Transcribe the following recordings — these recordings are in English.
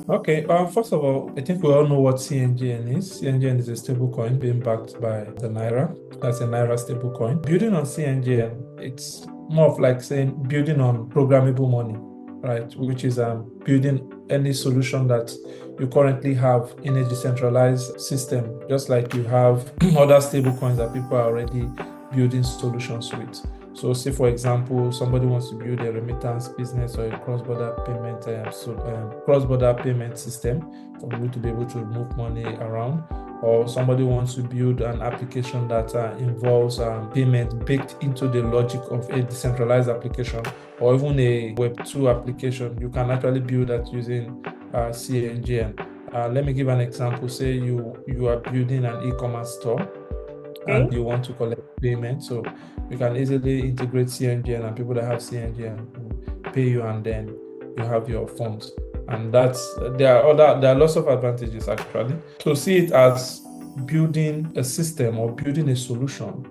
Okay, first of all, I think we all know what cNGN is. cNGN is a stablecoin being backed by the Naira. That's a Naira stablecoin. Building on cNGN, it's more of like saying building on programmable money, right? Which is building any solution that you currently have in a decentralized system, just like you have other stablecoins that people are already building solutions with. So say, for example, somebody wants to build a remittance business or a cross-border payment system for people to be able to move money around, or somebody wants to build an application that involves payment baked into the logic of a decentralized application, or even a Web2 application. You can actually build that using cNGN. Let me give an example. Say you are building an e-commerce store and you want to collect payment. So you can easily integrate cNGN, and people that have cNGN will pay you, and then you have your funds. And there are lots of advantages actually. To see it as building a system or building a solution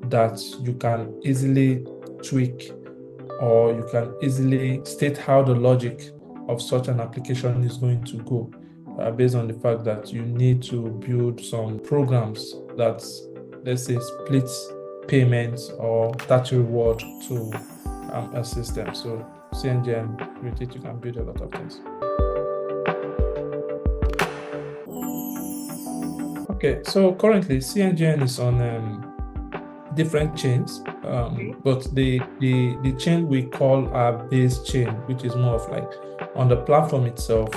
that you can easily tweak, or you can easily state how the logic of such an application is going to go, based on the fact that you need to build some programs that, let's say, split payments or attach reward to a system. So cNGN, with it, you can build a lot of things. Okay, so currently cNGN is on different chains, but the chain we call our base chain, which is more of like on the platform itself,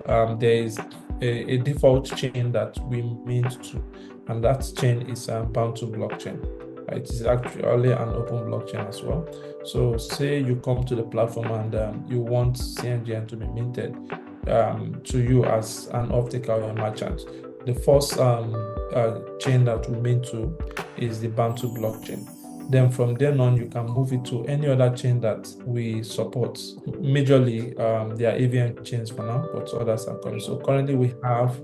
there is a default chain that we mint to, and that chain is bound to blockchain. It is actually an open blockchain as well. So say you come to the platform and you want cNGN to be minted to you as an off-taker or a merchant. The first chain that we mint to is the Bantu blockchain. Then from then on, you can move it to any other chain that we support. Majorly, there are AVM chains for now, but others are coming. So currently we have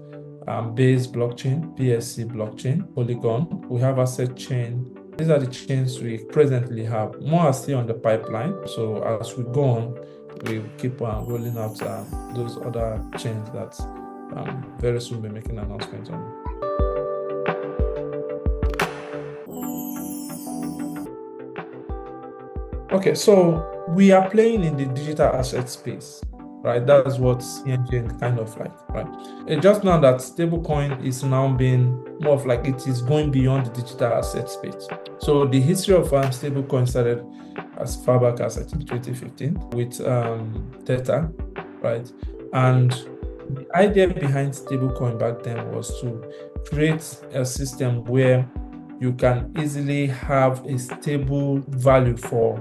Base blockchain, BSC blockchain, Polygon. We have Asset chain. These are the chains we presently have. More are still on the pipeline. So as we go on, we keep rolling out those other chains that very soon we'll be making announcements on. Okay, so we are playing in the digital asset space, right? That's what cNGN kind of like, right? It's just now that stablecoin is now being more of like it is going beyond the digital asset space. So the history of stablecoin started as far back as I think 2015 with Theta, right? And the idea behind stablecoin back then was to create a system where you can easily have a stable value for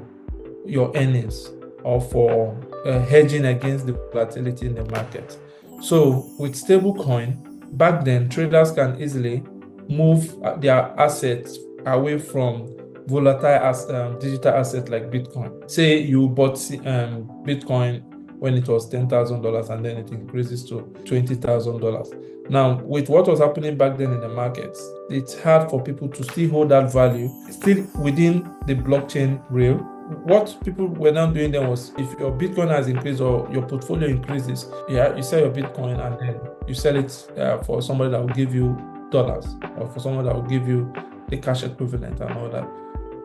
your earnings, or for hedging against the volatility in the market. So with stablecoin, back then traders can easily move their assets away from volatile digital assets like Bitcoin. Say you bought Bitcoin when it was $10,000 and then it increases to $20,000. Now, with what was happening back then in the markets, it's hard for people to still hold that value still within the blockchain rail. What people were now doing then was, if your Bitcoin has increased or your portfolio increases, you sell your Bitcoin and then you sell it for somebody that will give you dollars, or for someone that will give you the cash equivalent and all that.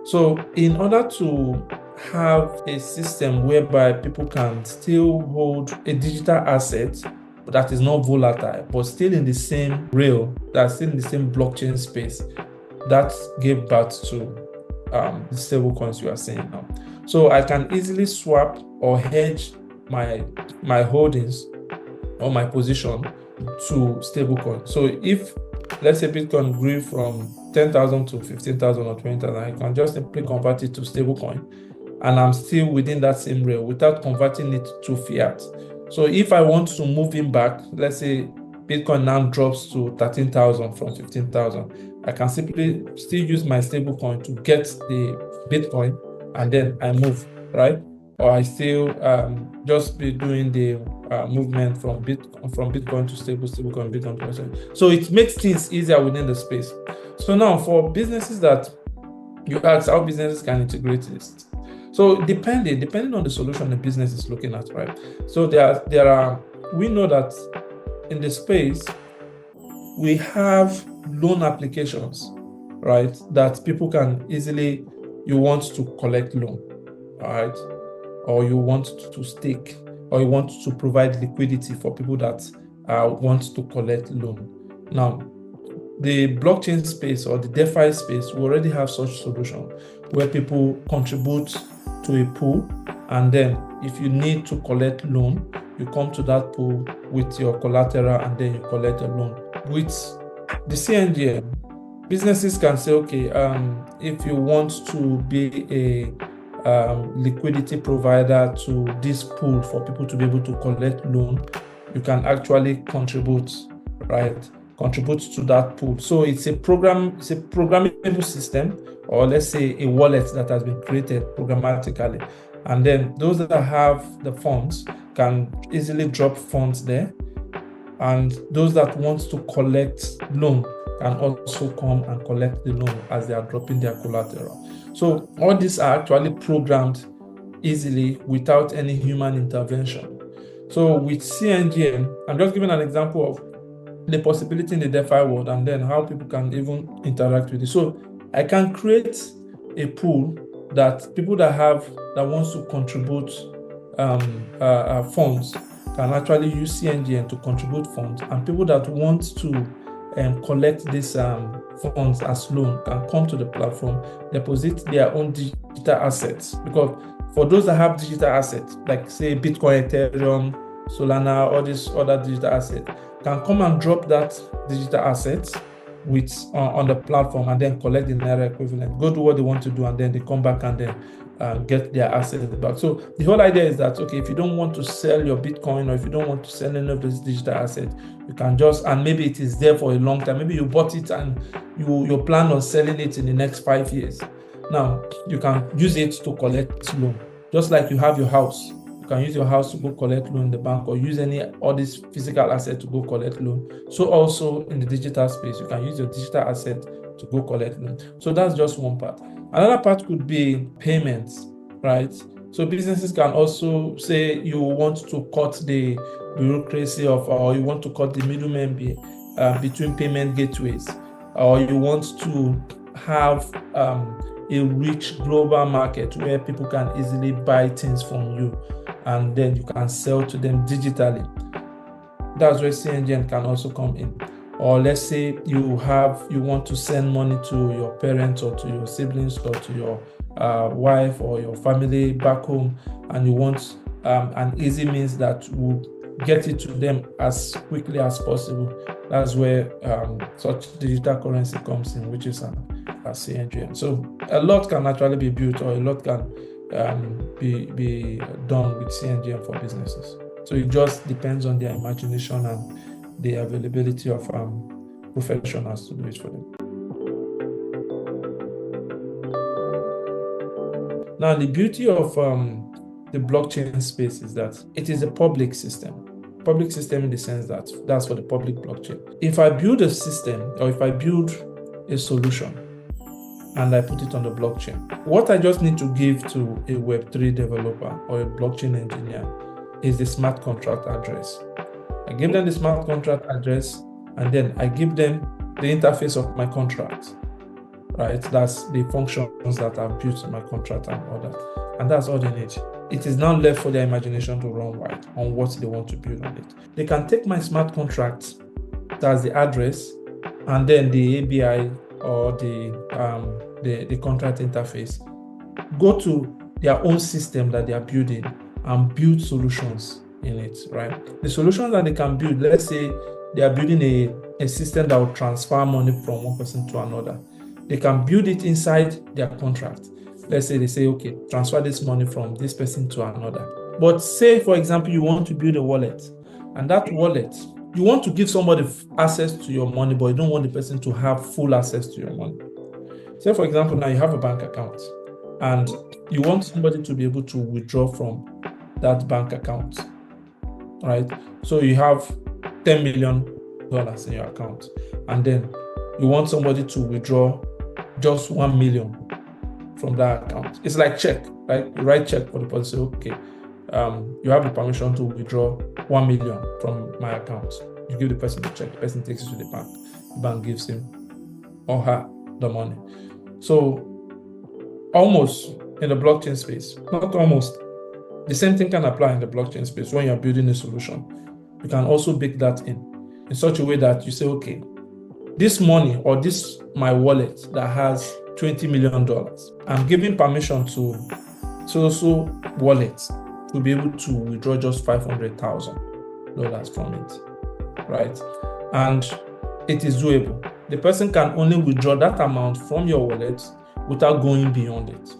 So in order to have a system whereby people can still hold a digital asset that is not volatile, but still in the same rail, that's still in the same blockchain space, that gave birth to the stable coins you are seeing now. So I can easily swap or hedge my holdings or my position to stablecoin. So if, let's say, Bitcoin grew from 10,000 to 15,000 or 20,000, I can just simply convert it to stablecoin, and I'm still within that same rail without converting it to fiat. So if I want to move in back, let's say Bitcoin now drops to 13,000 from 15,000, I can simply still use my stablecoin to get the Bitcoin, and then I move, right? Or I still just be doing the movement from Bitcoin to stablecoin, Bitcoin to Bitcoin. So it makes things easier within the space. So now for businesses that you ask how businesses can integrate this. So depending on the solution the business is looking at, right? So there are we know that in the space, we have loan applications, right? That people can easily, you want to collect loan, all right? Or you want to stake, or you want to provide liquidity for people that want to collect loan. Now, the blockchain space or the DeFi space, we already have such solution where people contribute to a pool, and then if you need to collect loan, you come to that pool with your collateral and then you collect a loan. With the cNGN, businesses can say, okay, if you want to be a liquidity provider to this pool for people to be able to collect loan, you can actually contribute, right? Contribute to that pool. So it's a programmable system, or let's say a wallet that has been created programmatically. And then those that have the funds can easily drop funds there. And those that want to collect loan can also come and collect the loan as they are dropping their collateral. So all these are actually programmed easily without any human intervention. So with cNGN, I'm just giving an example of the possibility in the DeFi world and then how people can even interact with it. So I can create a pool that people that wants to contribute funds can actually use cNGN to contribute funds, and people that want to collect these funds as loan can come to the platform, deposit their own digital assets. Because for those that have digital assets, like say Bitcoin, Ethereum, Solana, all these other digital assets, can come and drop that digital assets with on the platform and then collect the Naira equivalent, go do what they want to do, and then they come back and then get their assets back. So the whole idea is that, okay, if you don't want to sell your Bitcoin, or if you don't want to sell any of this digital asset, you can just, and maybe it is there for a long time, maybe you bought it and you plan on selling it in the next 5 years. Now, you can use it to collect loan. Just like you have your house, you can use your house to go collect loan in the bank, or use all this physical asset to go collect loan. So also in the digital space, you can use your digital asset to go collect loan. So that's just one part. Another part could be payments, right? So businesses can also say you want to cut the bureaucracy or you want to cut the middleman between payment gateways, or you want to have a rich global market where people can easily buy things from you and then you can sell to them digitally. That's where cNGN can also come in. Or let's say you want to send money to your parents or to your siblings or to your wife or your family back home, and you want an easy means that will get it to them as quickly as possible. That's where such digital currency comes in, which is a cNGN. So a lot can actually be built, or a lot can be done with cNGN for businesses. So it just depends on their imagination and the availability of professionals to do it for them. Now, the beauty of the blockchain space is that it is a public system. Public system in the sense that that's for the public blockchain. If I build a system, or if I build a solution and I put it on the blockchain, what I just need to give to a Web3 developer or a blockchain engineer is the smart contract address. I give them the smart contract address, and then I give them the interface of my contract, right? That's the functions that I've built in my contract and all that. And that's all they need. It is now left for their imagination to run wild on what they want to build on it. They can take my smart contract, that's the address, and then the ABI or the contract interface, go to their own system that they are building and build solutions in it, right? The solutions that they can build, let's say they are building a system that will transfer money from one person to another. They can build it inside their contract. Let's say they say, okay, transfer this money from this person to another. But say, for example, you want to build a wallet, and that wallet, you want to give somebody access to your money, but you don't want the person to have full access to your money. Say, for example, now you have a bank account, and you want somebody to be able to withdraw from that bank account, right? So you have $10 million in your account, and then you want somebody to withdraw just 1 million from that account. It's like check, right? You write check for the person, say, okay, you have the permission to withdraw 1 million from my account. You give the person the check, the person takes it to the bank gives him or her the money. So almost in the blockchain space, not almost, the same thing can apply in the blockchain space. When you're building a solution, you can also bake that in such a way that you say, okay, this money or this my wallet that has $20 million, I'm giving permission to so wallet to be able to withdraw just $500,000 from it, right? And it is doable. The person can only withdraw that amount from your wallet without going beyond it.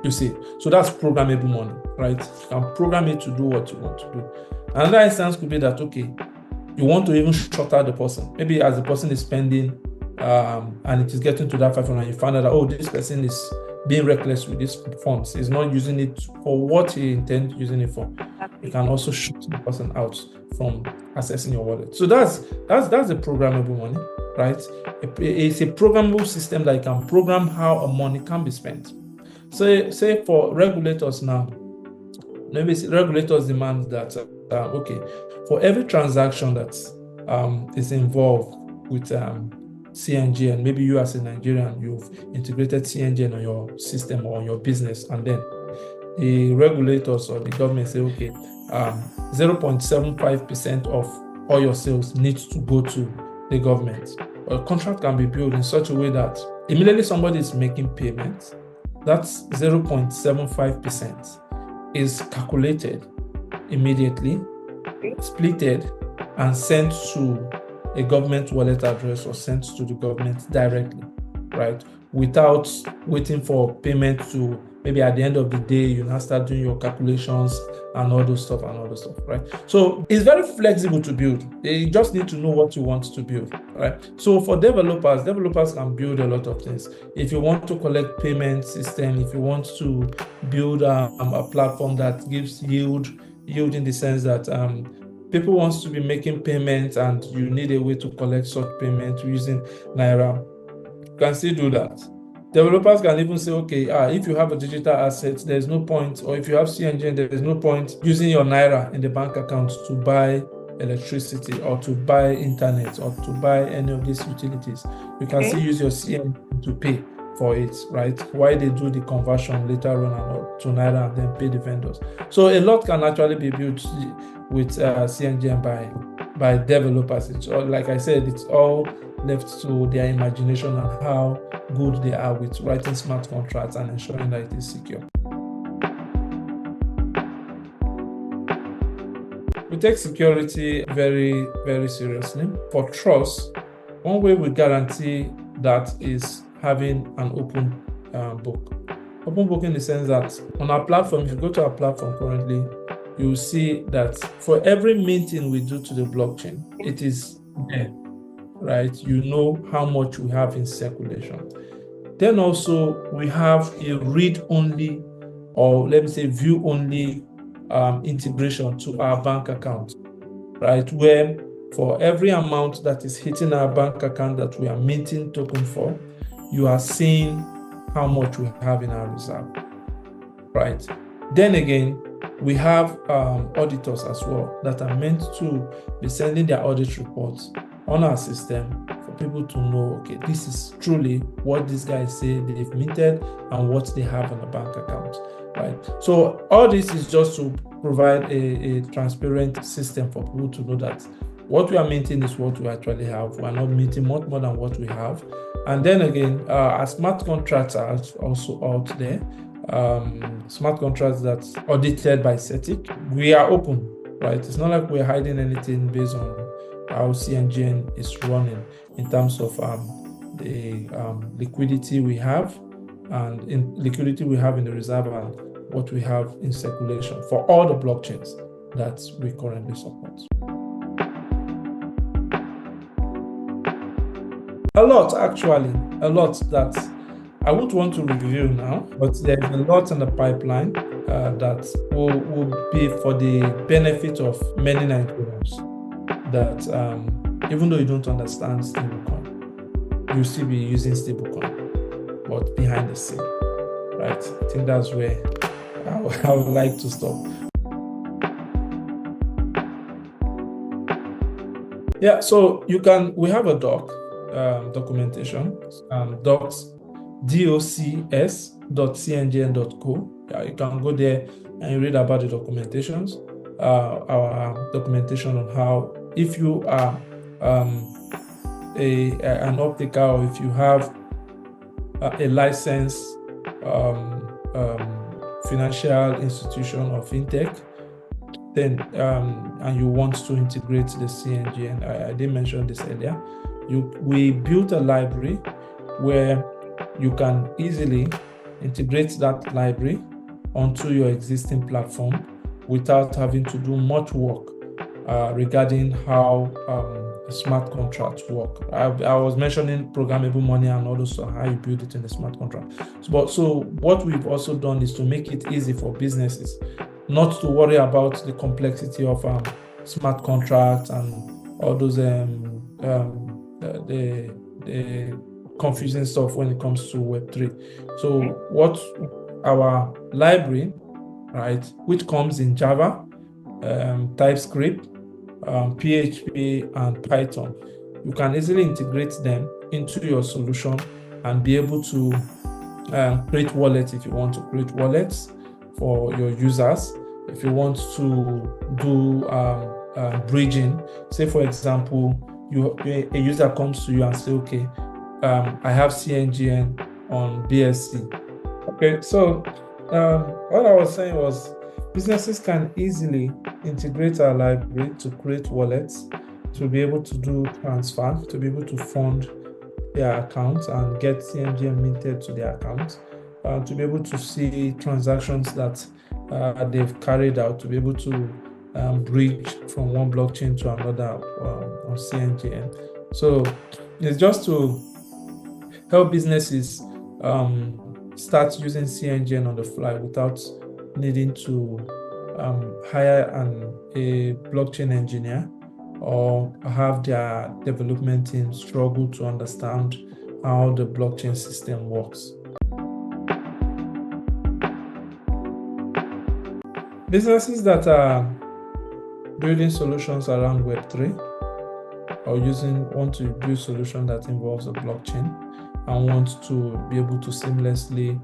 You see, so that's programmable money, right? You can program it to do what you want to do. Another instance could be that, okay, you want to even shorter the person. Maybe as the person is spending and it is getting to that 500, you find out that, oh, this person is being reckless with these funds. He's not using it for what he intends using it for. You can also shoot the person out from accessing your wallet. So that's the programmable money, right? It's a programmable system that you can program how a money can be spent. So say for regulators now, maybe regulators demand that, okay, for every transaction that is involved with cNGN, maybe you as a Nigerian, you've integrated cNGN on your system or on your business, and then the regulators or the government say, okay, 0.75% of all your sales needs to go to the government. A contract can be built in such a way that immediately somebody is making payments, that's 0.75% is calculated immediately, splitted, and sent to a government wallet address or sent to the government directly, right? Without waiting for payment to maybe at the end of the day, you now start doing your calculations and all those stuff, right? So it's very flexible to build. You just need to know what you want to build, right? So for developers can build a lot of things. If you want to collect payment system, if you want to build a platform that gives yield in the sense that people want to be making payments and you need a way to collect such payments using Naira, you can still do that. Developers can even say, okay, if you have a digital asset, there's no point, or if you have cNGN, there's no point using your Naira in the bank account to buy electricity or to buy internet or to buy any of these utilities. You can still use your cNGN to pay for it, right? Why they do the conversion later on to Naira and then pay the vendors. So a lot can actually be built with cNGN by developers. It's all, like I said, it's all left to their imagination and how good they are with writing smart contracts and ensuring that it is secure. We take security very, very seriously. For trust, one way we guarantee that is having an open book. Open book in the sense that on our platform, if you go to our platform currently, you will see that for every minting we do to the blockchain, it is there, right? You know how much we have in circulation. Then also we have a read-only, or let me say view-only integration to our bank account, right? Where for every amount that is hitting our bank account that we are minting token for, you are seeing how much we have in our reserve, right? Then again, we have auditors as well that are meant to be sending their audit reports on our system for people to know, okay, this is truly what these guys say they've minted and what they have on the bank account, right? So all this is just to provide a transparent system for people to know that what we are minting is what we actually have. We are not minting much more than what we have. And then again, our smart contracts are also out there. Smart contracts that's audited by CETIC. We are open, right? It's not like we're hiding anything based on how cNGN is running in terms of the liquidity we have and liquidity we have in the reserve and what we have in circulation for all the blockchains that we currently support. A lot that I won't want to review now, but there's a lot in the pipeline that will be for the benefit of many Nigerians that even though you don't understand stablecoin, you'll still be using stablecoin, but behind the scene, right? I think that's where I would like to stop. Yeah, so we have a documentation, docs.cngn.co. Yeah, you can go there and read about the documentations, our documentation on how, if you are an optical, or if you have a licensed financial institution or fintech, then and you want to integrate the cNGN, I did mention this earlier. We built a library where you can easily integrate that library onto your existing platform without having to do much work regarding how smart contracts work. I was mentioning programmable money and also how you build it in the smart contract. So what we've also done is to make it easy for businesses not to worry about the complexity of smart contracts and all those the confusing stuff when it comes to Web3. So what our library, right, which comes in Java, TypeScript, PHP, and Python, you can easily integrate them into your solution and be able to create wallets if you want to create wallets for your users. If you want to do bridging, say for example, a user comes to you and say, okay, I have cNGN on BSC. Okay, so what I was saying was businesses can easily integrate our library to create wallets, to be able to do transfer, to be able to fund their accounts and get cNGN minted to their accounts, to be able to see transactions that they've carried out, to be able to bridge from one blockchain to another on cNGN. So it's just to help businesses start using cNGN on the fly without needing to hire a blockchain engineer or have their development team struggle to understand how the blockchain system works. Businesses that are building solutions around Web3 or want to build a solution that involves a blockchain and want to be able to seamlessly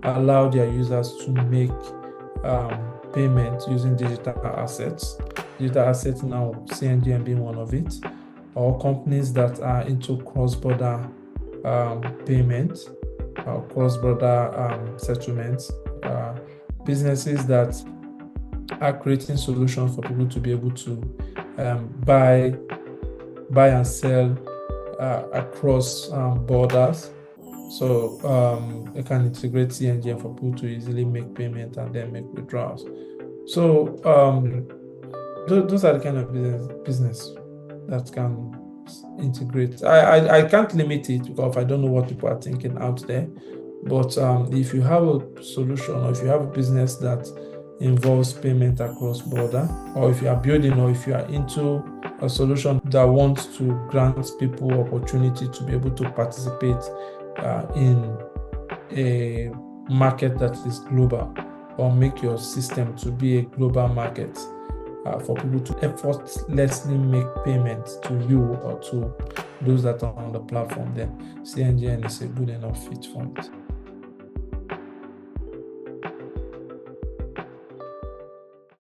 allow their users to make payment using digital assets. Digital assets now, cNGN being one of it, or companies that are into cross-border payment, cross-border settlements, businesses that are creating solutions for people to be able to buy and sell across borders. So you can integrate cNGN for people to easily make payment and then make withdrawals. So those are the kind of business that can integrate. I can't limit it because I don't know what people are thinking out there. But if you have a solution, or if you have a business that involves payment across border, or if you are building, or if you are into a solution that wants to grant people opportunity to be able to participate in a market that is global, or make your system to be a global market for people to effortlessly make payments to you or to those that are on the platform, then cNGN is a good enough fit for it.